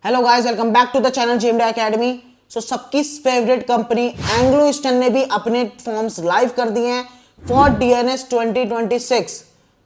Hello guys, welcome back to the channel JMD academy. So सबकी favourite company Anglo eastern ने भी अपने forms live कर दिए हैं फॉर डीएनएस 2026।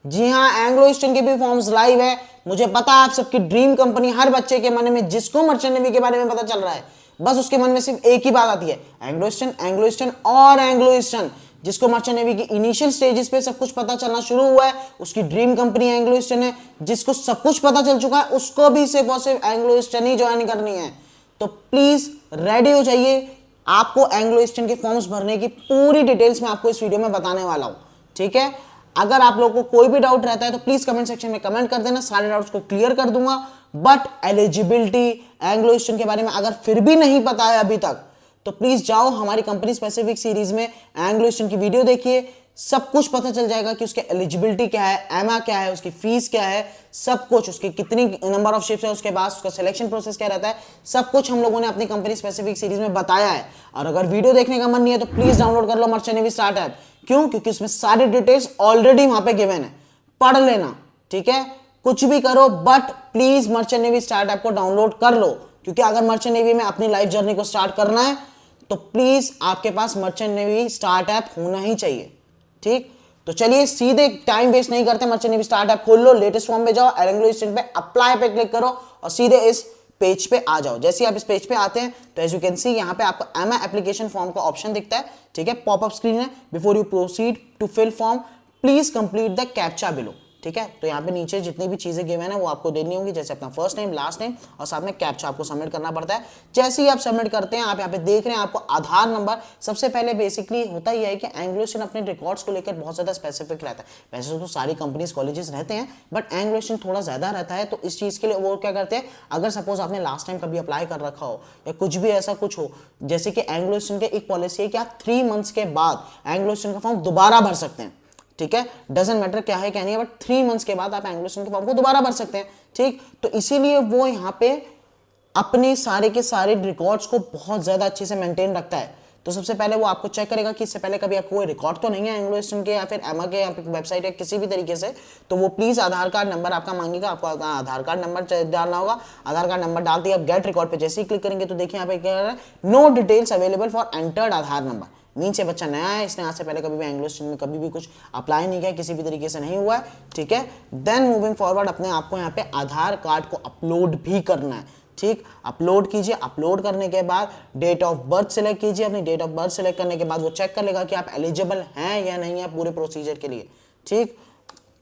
जी हाँ, एंग्लो ईस्टर्न के भी फॉर्म्स लाइव है। मुझे पता है आप सबकी ड्रीम कंपनी, हर बच्चे के मन में जिसको मर्चेंट नेवी के बारे में पता चल रहा है, बस उसके मन में सिर्फ एक ही बात आती है, एंग्लो ईस्टर्न, एंग्लो ईस्टर्न और एंग्लो ईस्टर्न। जिसको मर्चेंट नेवी की इनिशियल स्टेजेस पे सब कुछ पता चलना शुरू हुआ है, उसकी ड्रीम कंपनी एंग्लो ईस्टर्न है। जिसको सब कुछ पता चल चुका है, उसको भी सिर्फ और सिर्फ एंग्लो ईस्टर्न ही ज्वाइन करनी है। तो प्लीज रेडी हो जाइए, आपको एंग्लो ईस्टर्न के फॉर्म्स भरने की पूरी डिटेल्स मैं आपको इस वीडियो में बताने वाला हूं। ठीक है, अगर आप लोगों को कोई भी डाउट रहता है तो प्लीज कमेंट सेक्शन में कमेंट कर देना, सारे डाउट्स को क्लियर कर दूंगा। बट एलिजिबिलिटी एंग्लो ईस्टर्न के बारे में अगर फिर भी नहीं पता है अभी तक, तो प्लीज जाओ हमारी कंपनी स्पेसिफिक सीरीज में एंग्लो ईस्टर्न की वीडियो देखिए, सब कुछ पता चल जाएगा कि उसके एलिजिबिलिटी क्या है, एमा क्या है, उसकी फीस क्या है, सब कुछ, उसकी कितनी नंबर ऑफ शिफ्ट है, उसके बाद उसका सिलेक्शन प्रोसेस क्या रहता है, सब कुछ हम लोगों ने अपनी कंपनी स्पेसिफिक सीरीज में बताया है। और अगर वीडियो देखने का मन नहीं है तो प्लीज डाउनलोड कर लो मर्चेंट नेवी स्टार्ट ऐप। क्यों? क्योंकि उसमें सारी डिटेल्स ऑलरेडी वहां पे गिवन है, पढ़ लेना। ठीक है, कुछ भी करो but please merchant navy start app को डाउनलोड कर लो, क्योंकि अगर मर्चेंट नेवी में अपनी लाइफ जर्नी को स्टार्ट करना है तो प्लीज आपके पास मर्चेंट नेवी स्टार्ट ऐप होना ही चाहिए। ठीक, तो चलिए सीधे टाइम वेस्ट नहीं करते, मर्चेंट नेवी स्टार्ट ऐप खोल लो, लेटेस्ट फॉर्म पे जाओ, एंग्लो ईस्टर्न पे अप्लाई पे क्लिक करो और सीधे इस पेज पे आ जाओ। जैसे आप इस पेज पे आते हैं तो एज यू कैन सी यहाँ पे आपको एमा एप्लीकेशन फॉर्म का ऑप्शन दिखता है। ठीक है, पॉपअप स्क्रीन है, before you proceed to fill form please complete the captcha below. ठीक है, तो यहाँ पे नीचे जितनी भी चीजें गिवन है वो आपको देनी होंगी, जैसे अपना फर्स्ट नेम, लास्ट नेम और साथ में कैप्चा आपको सबमिट करना पड़ता है। जैसे ही आप सबमिट करते हैं, आप यहाँ पे देख रहे हैं आपको आधार नंबर, सबसे पहले बेसिकली होता यह है कि एंग्लो ईस्टर्न अपने रिकॉर्ड्स को लेकर बहुत ज्यादा स्पेसिफिक रहता है। वैसे तो सारी कंपनीज कॉलेजेस रहते हैं, बट एंग्लो ईस्टर्न थोड़ा ज्यादा रहता है। तो इस चीज के लिए वो क्या करते हैं, अगर सपोज आपने लास्ट टाइम कभी अप्लाई कर रखा हो या कुछ भी ऐसा कुछ हो, जैसे कि एंग्लो ईस्टर्न के एक पॉलिसी है कि आप 3 मंथ्स के बाद एंग्लो ईस्टर्न का फॉर्म दोबारा भर सकते हैं। ठीक है, डजंट मैटर क्या है क्या नहीं है, बट 3 मंथ्स के बाद आप एंग्लो ईस्टर्न के फॉर्म को दोबारा भर सकते हैं। ठीक, तो इसीलिए वो यहाँ पे अपने सारे के सारे रिकॉर्ड्स को बहुत ज्यादा अच्छे से मेंटेन रखता है। तो सबसे पहले वो आपको चेक करेगा कि इससे पहले कभी आपको कोई रिकॉर्ड तो नहीं है एंग्लो ईस्टर्न के या फिर एमा के या फिर वेबसाइट या किसी भी तरीके से, तो वो प्लीज आधार कार्ड नंबर आपका मांगेगा, आपको आधार कार्ड नंबर डालना होगा। आधार कार्ड नंबर डालते ही आप गेट रिकॉर्ड पे जैसे ही क्लिक करेंगे तो देखिए यहाँ पे क्या है, no details available for entered Aadhaar number. Means ये बच्चा नया है, इसने आज से पहले कभी भी एंग्लो ईस्टर्न में कभी भी कुछ अप्लाई नहीं किया, किसी भी तरीके से नहीं हुआ है। ठीक है, देन मूविंग फॉरवर्ड अपने आपको यहाँ पे आधार कार्ड को अपलोड भी करना है। ठीक, अपलोड कीजिए, अपलोड करने के बाद डेट ऑफ बर्थ सिलेक्ट कीजिए। अपनी डेट ऑफ बर्थ सिलेक्ट करने के बाद वो चेक कर लेगा कि आप एलिजिबल हैं या नहीं है पूरे प्रोसीजर के लिए। ठीक,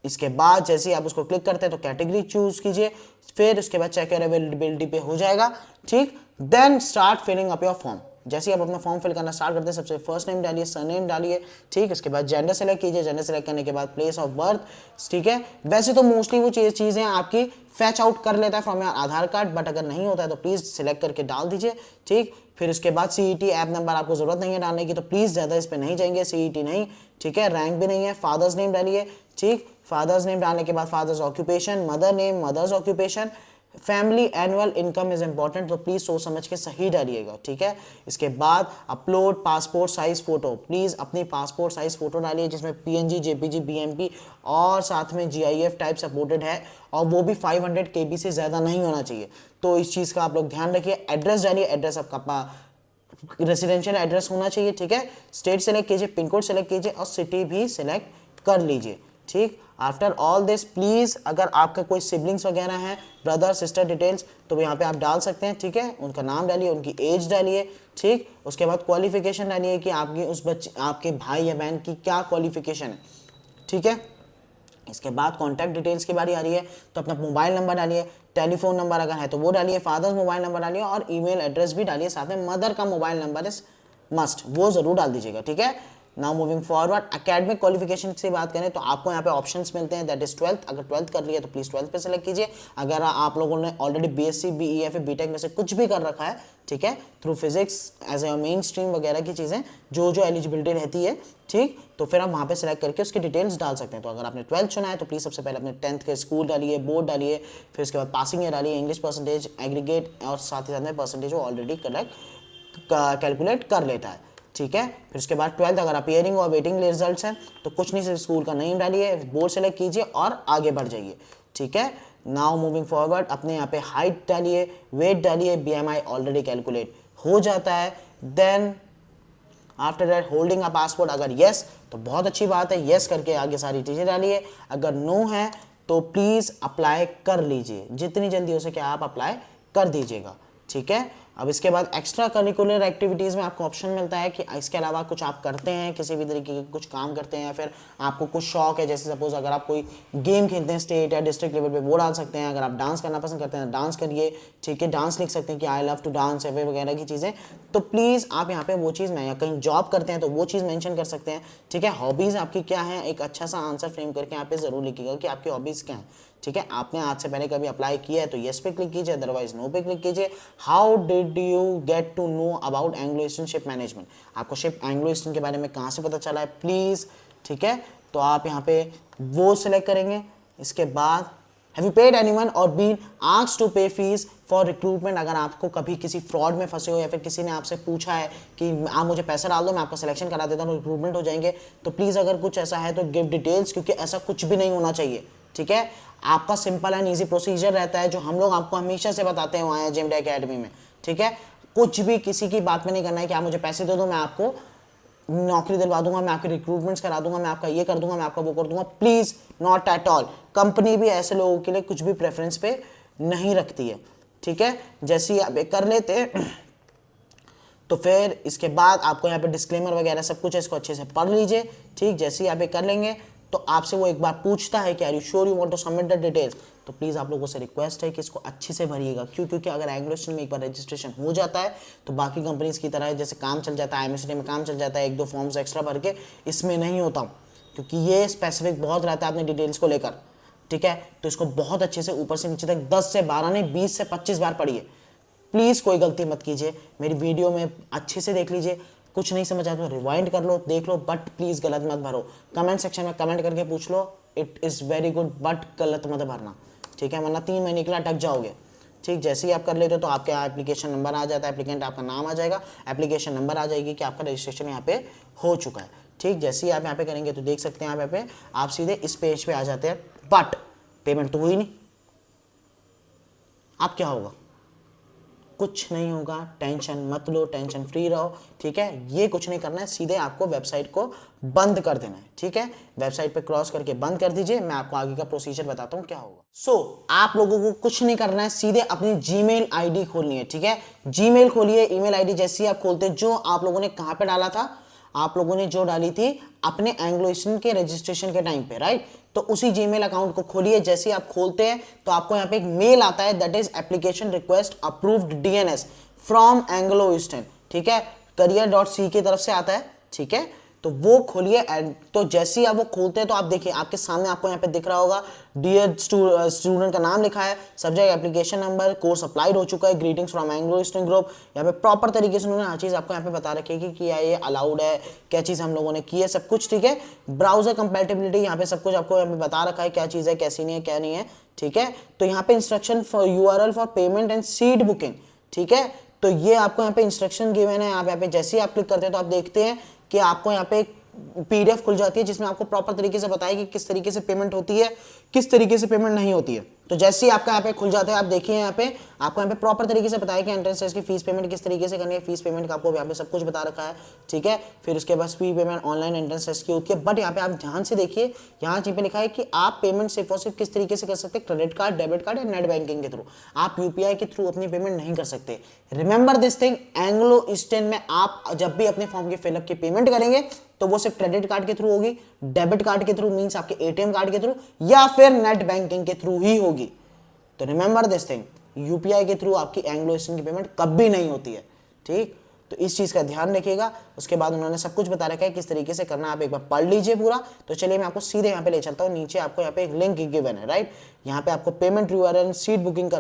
इसके बाद जैसे ही आप उसको क्लिक करते हैं तो कैटेगरी चूज कीजिए, फिर उसके बाद चेक अवेलेबिलिटी पे हो जाएगा। ठीक, then start filling up your form. जैसे ही आप अपना फॉर्म फिल करना स्टार्ट करते हैं, सबसे फर्स्ट नेम डालिए, सरनेम डालिए। ठीक, उसके बाद जेंडर सेलेक्ट कीजिए, जेंडर सेलेक्ट करने के बाद प्लेस ऑफ बर्थ। ठीक है, वैसे तो मोस्टली वो चीजें आपकी फैच आउट कर लेता है from your Aadhaar card, but अगर नहीं होता है तो प्लीज सिलेक्ट करके डाल दीजिए। ठीक, फिर उसके बाद सीईटी ऐप नंबर आपको जरूरत नहीं है डालने की, तो प्लीज ज्यादा इस पे नहीं जाएंगे, सीईटी नहीं। ठीक है, रैंक भी नहीं है, फादर्स नेम डालिए। ठीक, फादर्स नेम डालने के बाद father's occupation, mother name, mother's occupation, family annual income is important, तो प्लीज सोच समझ के सही डालिएगा। ठीक है, इसके बाद upload passport size photo, please अपनी पासपोर्ट साइज फोटो डालिए जिसमें पीएनजी, जेपीजी, बीएमपी और साथ में जीआईएफ टाइप सपोर्टेड है, और वो भी 500 KB से ज्यादा नहीं होना चाहिए। तो इस चीज का आप लोग ध्यान रखिए। एड्रेस डालिए, एड्रेस आपका रेसिडेंशियल एड्रेस होना चाहिए। ठीक है, स्टेट सेलेक्ट कीजिए, पिन कोड सेलेक्ट कीजिए और सिटी भी सिलेक्ट कर लीजिए। ठीक, आफ्टर ऑल दिस प्लीज अगर आपका कोई सिबलिंग्स वगैरह हैं, ब्रदर सिस्टर डिटेल्स, तो यहाँ पे आप डाल सकते हैं। ठीक है, उनका नाम डालिए, उनकी एज डालिए। ठीक, उसके बाद क्वालिफिकेशन डालिए कि आपकी उस बच्चे, आपके भाई या बहन की क्या क्वालिफिकेशन है। ठीक है, इसके बाद कॉन्टैक्ट डिटेल्स की बारी आ रही है, तो अपना मोबाइल नंबर डालिए, टेलीफोन नंबर अगर है तो वो डालिए, फादर्स मोबाइल नंबर डालिए और ईमेल एड्रेस भी डालिए, साथ में मदर का मोबाइल नंबर इज मस्ट, वो जरूर डाल दीजिएगा। ठीक है, now moving forward academic qualification से बात करें तो आपको यहाँ पे ऑप्शंस मिलते हैं, दैट इज 12th। अगर 12th कर लिया तो प्लीज 12th पे सेलेक्ट कीजिए। अगर आप लोगों ने ऑलरेडी बीएससी, बीई या फिर बीटेक में से कुछ भी कर रखा है, ठीक है, through physics as a main stream वगैरह की चीजें जो जो एलिजिबिलिटी रहती है, ठीक, तो फिर आप वहाँ पे सेलेक्ट करके उसकी डिटेल्स डाल सकते हैं। तो अगर आपने 12th चुना है तो प्लीज सबसे पहले अपने 10th के स्कूल डालिए, बोर्ड डालिए, फिर उसके बाद पासिंग ईयर डालिए, इंग्लिश परसेंटेज, एग्रीगेट और साथ ही साथ में परसेंटेज वो ऑलरेडी कैलकुलेट कर लेता है। ठीक है, फिर उसके बाद 12th अगर आप हियरिंग और वेटिंग रिजल्ट्स हैं तो कुछ नहीं, सिर्फ स्कूल का नेम डालिए, बोर्ड सेलेक्ट कीजिए और आगे बढ़ जाइए। ठीक है, नाउ मूविंग फॉरवर्ड अपने यहाँ पे हाइट डालिए, वेट डालिए, BMI ऑलरेडी कैलकुलेट हो जाता है। Then after that holding a passport, अगर यस तो बहुत अच्छी बात है, यस करके आगे सारी चीज़ें डालिए। अगर नो है तो प्लीज़ अप्लाई कर लीजिए, जितनी जल्दी हो सके आप अप्लाई कर दीजिएगा, ठीक है। अब इसके बाद एक्स्ट्रा करिकुलर एक्टिविटीज़ में आपको ऑप्शन मिलता है कि इसके अलावा कुछ आप करते हैं, किसी भी तरीके के कुछ काम करते हैं, या फिर आपको कुछ शौक है, जैसे सपोज अगर आप कोई गेम खेलते हैं स्टेट या डिस्ट्रिक्ट लेवल पे, वो डाल सकते हैं। अगर आप डांस करना पसंद करते हैं डांस करिए, ठीक है, डांस लिख सकते हैं कि आई लव टू डांस वगैरह की चीज़ें, तो प्लीज़ आप यहाँ पे वो चीज़ में, या कहीं जॉब करते हैं तो वो चीज़ मेंशन कर सकते हैं, ठीक है। हॉबीज़ आपकी क्या है, एक अच्छा सा आंसर फ्रेम करके यहाँ पे ज़रूर लिखिएगा कि आपकी हॉबीज़ क्या है, ठीक है। आपने आज से पहले कभी अप्लाई किया है तो येस पे क्लिक कीजिए, अदरवाइज नो पे क्लिक कीजिए। How did you get to know about Anglo Eastern ship management, आपको शिप एंग्लो ईस्टर्न के बारे में कहाँ से पता चला है प्लीज़, ठीक है। तो आप यहाँ पे वो सिलेक्ट करेंगे। इसके बाद हैव यू पेड एनीवन और बीन आस्क्ड टू पे फीस फॉर रिक्रूटमेंट, अगर आपको कभी किसी फ्रॉड में फंसे हो या फिर किसी ने आपसे पूछा है कि आप मुझे पैसा डाल दो मैं आपका सिलेक्शन करा देता हूँ, रिक्रूटमेंट हो जाएंगे, तो प्लीज़ अगर कुछ ऐसा है तो गिव डिटेल्स, क्योंकि ऐसा कुछ भी नहीं होना चाहिए, ठीक है। आपका सिंपल एंड ईजी प्रोसीजर रहता है जो हम लोग आपको हमेशा से बताते हैं वहाँ जेएमडी एकेडमी में, ठीक है। कुछ भी किसी की बात में नहीं करना है कि आप मुझे पैसे दे दो मैं आपको नौकरी दिलवा दूंगा, मैं आपके रिक्रूटमेंट्स करा दूंगा, मैं आपका ये कर दूंगा, मैं आपका वो कर दूंगा, please not at all. Company भी ऐसे लोगों के लिए कुछ भी प्रेफरेंस पे नहीं रखती है, ठीक है। जैसे ही आप ये कर लेते तो फिर इसके बाद आपको यहाँ पे डिस्क्लेमर वगैरह सब कुछ है, इसको अच्छे से पढ़ लीजिए, ठीक। जैसे ही आप ये कर लेंगे तो आपसे वो एक बार पूछता है कि are you sure you want to submit the details, तो प्लीज़ आप लोगों से रिक्वेस्ट है कि इसको अच्छे से भरिएगा। क्यों? क्योंकि अगर एंग्लो ईस्टर्न में एक बार रजिस्ट्रेशन हो जाता है तो बाकी कंपनीज की तरह जैसे काम चल जाता है, IMST में काम चल जाता है, एक दो फॉर्म्स एक्स्ट्रा भर के, इसमें नहीं होता, क्योंकि ये स्पेसिफिक बहुत रहता है अपने डिटेल्स को लेकर, ठीक है। तो इसको बहुत अच्छे से ऊपर से नीचे तक 10 से 12 नहीं 20 से 25 बार पढ़िए, प्लीज़ कोई गलती मत कीजिए। मेरी वीडियो में अच्छे से देख लीजिए, कुछ नहीं समझ आया तो रिवाइंड कर लो, देख लो, बट प्लीज़ गलत मत भरो। कमेंट सेक्शन में कमेंट करके पूछ लो, it is very good, but गलत मत भरना, ठीक है, वरना 3 महीने के लिए अटक जाओगे, ठीक। जैसे ही आप कर लेते हो तो आपके यहाँ एप्लीकेशन नंबर आ जाता है, एप्लीकेंट आपका नाम आ जाएगा, एप्लीकेशन नंबर आ जाएगी कि आपका रजिस्ट्रेशन यहाँ पे हो चुका है, ठीक। जैसे ही आप यहाँ पे करेंगे तो देख सकते हैं आप यहाँ पे आप सीधे इस पेज पे आ जाते हैं, बट पेमेंट तो हुई नहीं, अब क्या होगा? कुछ नहीं होगा, टेंशन मत लो, टेंशन फ्री रहो, ठीक है। ये कुछ नहीं करना है, सीधे आपको वेबसाइट को बंद कर देना है, ठीक है। वेबसाइट पे क्रॉस करके बंद कर दीजिए, मैं आपको आगे का प्रोसीजर बताता हूँ क्या होगा। आप लोगों को कुछ नहीं करना है, सीधे अपनी जीमेल आईडी खोलनी है, ठीक है। जीमेल खोलिए, ईमेल आईडी जैसे ही आप खोलते हैं, जो आप लोगों ने कहाँ पे डाला था, आप लोगों ने जो डाली थी अपने एंग्लो ईस्टर्न के रजिस्ट्रेशन के टाइम पे, राइट, तो उसी जीमेल अकाउंट को खोलिए। जैसे ही आप खोलते हैं तो आपको यहाँ पे एक मेल आता है, that is application request approved DNS from Anglo eastern, ठीक है, career.c की तरफ से आता है, ठीक है। तो वो खोलिए, एंड तो जैसे ही आप वो खोलते हैं तो आप देखिए आपके सामने आपको यहाँ पे दिख रहा होगा डियर स्टूडेंट का नाम लिखा है, subject application number, course applied हो चुका है, greetings from Anglo eastern group. यहाँ पे प्रॉपर तरीके से उन्होंने हर चीज़ आपको यहाँ पे बता रखी है कि ये अलाउड है, क्या चीज़ हम लोगों ने की है, सब कुछ, ठीक है। ब्राउजर कंपेटिबिलिटी यहाँ पे सब कुछ आपको यहाँ पे बता रखा है, क्या चीज़ है, कैसी नहीं है, क्या नहीं है, ठीक है। तो यहाँ पे instruction for URL for payment and seat booking, ठीक है। तो ये आपको यहाँ पे इंस्ट्रक्शन गिवन है। आप यहाँ पे जैसे ही आप क्लिक करते हैं तो आप देखते हैं कि आपको यहाँ पे PDF खुल जाती है जिसमें आपको प्रॉपर तरीके से बताया कि किस तरीके से पेमेंट होती है, किस तरीके से पेमेंट नहीं होती है। तो जैसे ही आपका यहाँ पे खुल जाता है, आप देखिए यहाँ पे आपको यहाँ पे प्रॉपर तरीके से बताया कि एंट्रेंस टेस्ट की फीस पेमेंट किस तरीके से करनी है, फीस पेमेंट का आपको यहाँ पे सब कुछ बता रखा है, ठीक है। फिर उसके बाद fee payment online entrance test की होती है, बट यहाँ पे आप ध्यान से देखिए, यहाँ पे लिखा है कि आप पेमेंट सिर्फ और सिर्फ किस तरीके से कर सकते हैं, क्रेडिट कार्ड, डेबिट कार्ड या नेट बैंकिंग के थ्रू। आप UPI के थ्रू अपनी पेमेंट नहीं कर सकते। Remember this thing, Anglo eastern में आप जब भी अपने फॉर्म की फिलअप की पेमेंट करेंगे तो वो सिर्फ क्रेडिट कार्ड के थ्रू होगी, डेबिट कार्ड के थ्रू मींस आपके ATM कार्ड के थ्रू, या फिर नेट बैंकिंग के थ्रू ही होगी। तो रिमेंबर दिस थिंग, UPI के थ्रू आपकी एंग्लो ईस्टर्न की पेमेंट कभी नहीं होती है, ठीक। तो इस चीज़ का ध्यान रखिएगा। उसके बाद उन्होंने सब कुछ बता रखा है किस तरीके से करना, आप एक बार पढ़ लीजिए पूरा। तो चलिए मैं आपको सीधे यहाँ पे ले चलता हूँ, नीचे आपको यहाँ पे एक लिंक गिवन है, राइट। यहाँ पे आपको पेमेंट URL, सीट बुकिंग का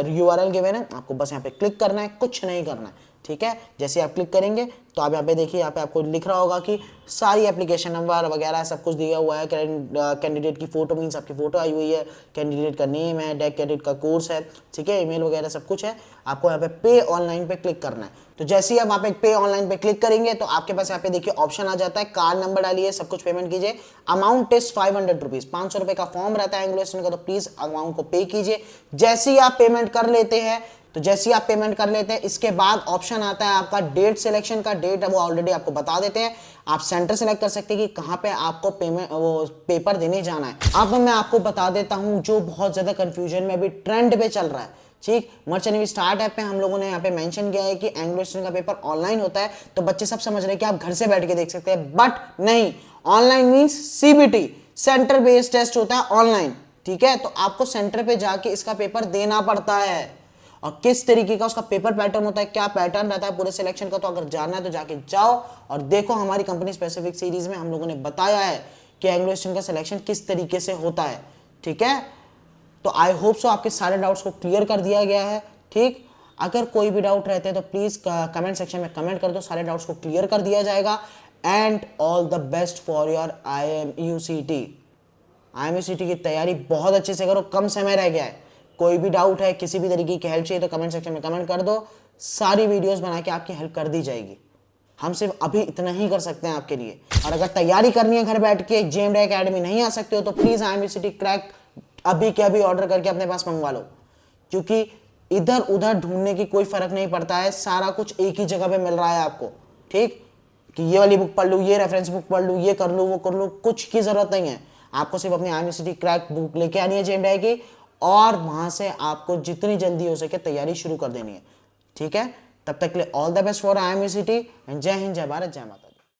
URL गिवन है, आपको बस यहाँ पे क्लिक करना है, कुछ नहीं करना है, ठीक है। जैसे आप क्लिक करेंगे तो आप यहाँ पे देखिए, यहाँ पे आपको लिख रहा होगा कि सारी एप्लीकेशन नंबर वगैरह सब कुछ दिया हुआ है। कैंडिडेट की फोटो मीन्स आपकी फोटो आई हुई है, कैंडिडेट का नेम है, डेक कैंडिडेट का कोर्स है, ठीक है, ईमेल वगैरह सब कुछ है। आपको यहाँ पे पे ऑनलाइन पे क्लिक करना है। तो जैसे ही आप वहाँ पे पे ऑनलाइन पे क्लिक करेंगे तो आपके पास यहाँ पे देखिए ऑप्शन आ जाता है, कार्ड नंबर डालिए, सब कुछ पेमेंट कीजिए। अमाउंट इज 500 रुपीज, 500 रुपए का फॉर्म रहता है एंग्लो इंस्टेंट का, तो प्लीज अमाउंट को पे कीजिए। जैसे ही आप पेमेंट कर लेते हैं इसके बाद ऑप्शन आता है आपका डेट सिलेक्शन का। डेट है वो ऑलरेडी आपको बता देते हैं। आप सेंटर सेलेक्ट कर सकते हैं कि कहां पे आपको पेमेंट वो पेपर देने जाना है। अब मैं आपको बता देता हूं जो बहुत ज्यादा कंफ्यूजन में अभी ट्रेंड पे चल रहा है, ठीक। मर्चेंट नेवी स्टार्ट ऐप पे हम लोगों ने यहाँ पे मेंशन किया है कि एंग्लो इंस्टेंट का पेपर ऑनलाइन होता है, तो बच्चे सब समझ रहे हैं कि आप घर से बैठ के देख सकते हैं, बट नहीं। Online means CBT, centre based test होता है ऑनलाइन, ठीक है। तो आपको सेंटर पे जाके इसका पेपर देना पड़ता है। और किस तरीके का उसका पेपर पैटर्न होता है, क्या पैटर्न रहता है पूरे सिलेक्शन का, तो अगर जानना है तो जाके जाओ और देखो। हमारी कंपनी स्पेसिफिक सीरीज में हम लोगों ने बताया है कि एंग्लो इंस्टेंट का सिलेक्शन किस तरीके से होता है, ठीक है। तो आई होप सो आपके सारे डाउट्स को क्लियर कर दिया गया है, ठीक। अगर कोई भी डाउट रहते हैं तो प्लीज कमेंट सेक्शन में कमेंट कर दो, सारे डाउट्स को क्लियर कर दिया जाएगा। And all the best for your IMUCT। IMUCT की तैयारी बहुत अच्छे से करो, कम समय रह गया है। कोई भी डाउट है, किसी भी तरीके की हेल्प चाहिए तो कमेंट सेक्शन में कमेंट कर दो, सारी वीडियोस बना के आपकी हेल्प कर दी जाएगी। हम सिर्फ अभी इतना ही कर सकते हैं आपके लिए। और अगर तैयारी करनी है घर बैठ के, JMDA एकेडमी नहीं आ सकते हो तो प्लीज IMUCT क्रैक अभी के अभी ऑर्डर करके अपने पास मंगवा लो, क्योंकि इधर उधर ढूंढने की कोई फर्क नहीं पड़ता है, सारा कुछ एक ही जगह पे मिल रहा है आपको, ठीक। कि ये वाली बुक पढ़ लूँ, ये रेफरेंस बुक पढ़ लूँ, ये कर लूँ, वो कर लूँ, कुछ की जरूरत नहीं है। आपको सिर्फ अपनी IMUCT क्रैक बुक लेके आनी है JMDA की, और वहां से आपको जितनी जल्दी हो सके तैयारी शुरू कर देनी है, ठीक है। तब तक के लिए all the best for IMUCT and जय हिंद, जय भारत, जय माता।